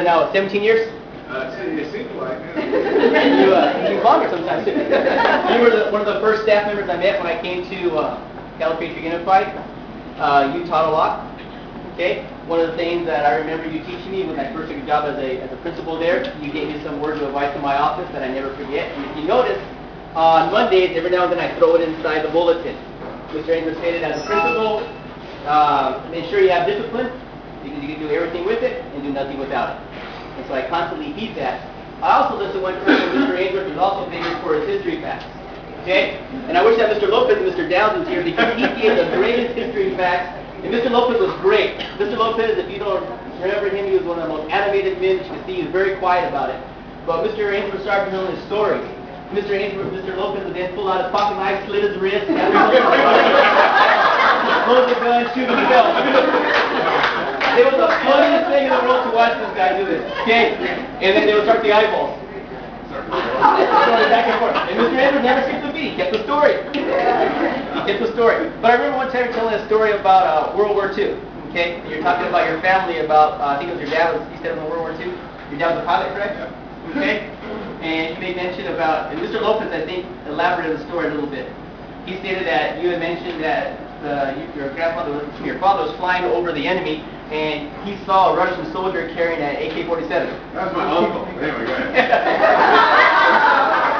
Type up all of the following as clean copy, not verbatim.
Now, 17 years? It seems like it. You longer sometimes too. You were one of the first staff members I met when I came to Calipatriot Unified. You taught a lot. Okay. One of the things that I remember you teaching me when I first took a job as a principal there, you gave me some words of advice in my office that I never forget. And if you notice, on Mondays, every now and then I throw it inside the bulletin. Mr. Andrews stated, as a principal, make sure you have discipline, because you can do everything with it and do nothing without it. And so I constantly heed that. I also listened to one person, Mr. Andrews, was also famous for his history facts. Okay? And I wish that Mr. Lopez and Mr. Downs was here, because he gave the greatest history facts. And Mr. Lopez was great. Mr. Lopez, if you don't remember him, he was one of the most animated men. You can see he was very quiet about it. But Mr. Andrews started telling his stories. Mr. Lopez would then pull out his pocket knife, slit his wrist, close the gun, shoot himself. It was the funniest thing in the world to watch this guy do this. Okay? And then they would start the eyeballs. Back and forth. And Mr. Andrews never skipped a beat. He kept the story. But I remember one time telling a story about World War II. Okay? And you're talking about your family, about, I think it was your dad, he said in World War II. Your dad was a pilot, correct? Yeah. Okay? And you made mention about, and Mr. Lopez, I think, elaborated the story a little bit. He stated that you had mentioned that your father was flying over the enemy, and he saw a Russian soldier carrying an AK-47. That's my uncle. Anyway, go ahead.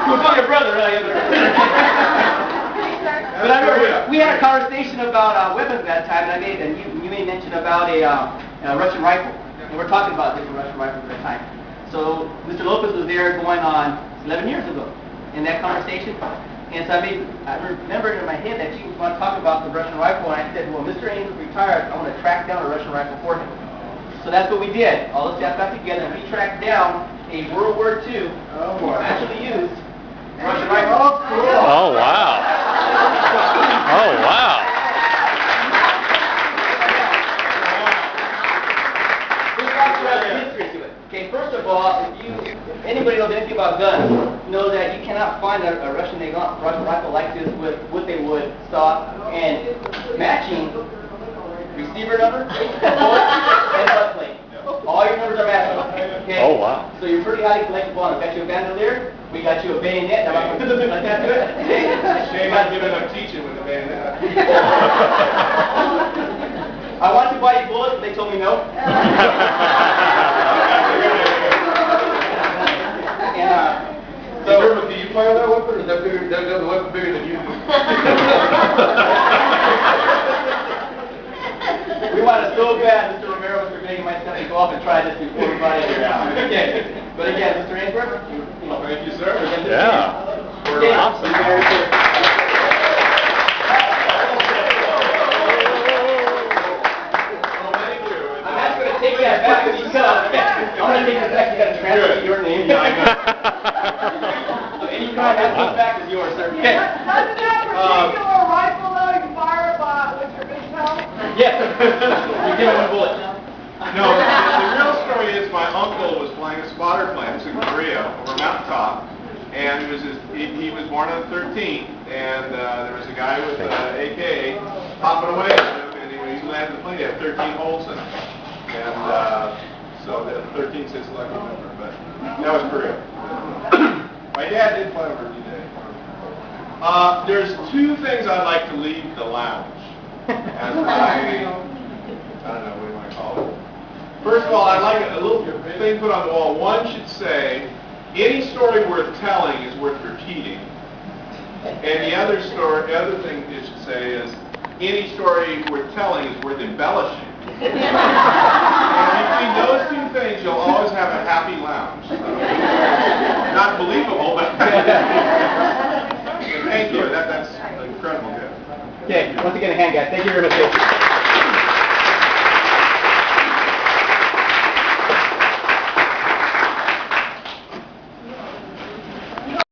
Who's not your brother, right? But I remember we had a conversation about weapons at that time, and you made mention about a Russian rifle, and we're talking about different Russian rifles at that time. So Mr. Lopez was there going on 11 years ago in that conversation. And so I remembered in my head that you want to talk about the Russian rifle, and I said, well, Mr. Andrews retired, I want to track down a Russian rifle for him. So that's what we did. All the staff got together and we tracked down a World War II actually used Russian rifle. Oh, cool. Oh, wow. Oh, wow. History to it. Okay, first of all, if anybody knows anything about guns, know that you cannot find a Russian rifle like this with they would stock and matching receiver number, bullet, and butt plate. All your numbers are matching. Okay? Oh, wow. So you're pretty highly collectible. I got you a bandolier, we got you a bayonet, like that to it. Shame I'm giving up teaching with the bayonet. I wanted to buy you bullets, but they told me no. So, do you fire that weapon, or is that bigger? That the weapon bigger than you do? We wanted so bad, Mr. Romero, Mr. Big, and myself to go off and try this before we brought it here out. Okay. But again, Mr. Ainsworth, Thank you, sir. Yeah. Okay. Awesome. Take that back because I'm going to take it back. You got to translate your name. Yeah, I know. Any kind that comes back is yours, sir. Okay. Doesn't that particular rifle though you fire with your big toe? Yes. You give him a bullet. No, the real story is my uncle was flying a spotter plane in Korea over a mountaintop, and he was born on the 13th, and there was a guy with an AK hopping away at him, and when he landed the plane, he had 13 holes in it. And so the 13 sits lucky number, but that was Korea. My dad did fly over today. There's two things I'd like to leave the lounge as my, I don't know, what do you want to call it? First of all, I'd like a little thing put on the wall. One should say, any story worth telling is worth repeating. And the other thing it should say is, any story worth telling is worth embellishing. And between those two things, you'll always have a happy lounge. So, not believable, but thank you. That's an incredible gift. Okay, once again, a hand, guys. Thank you very much.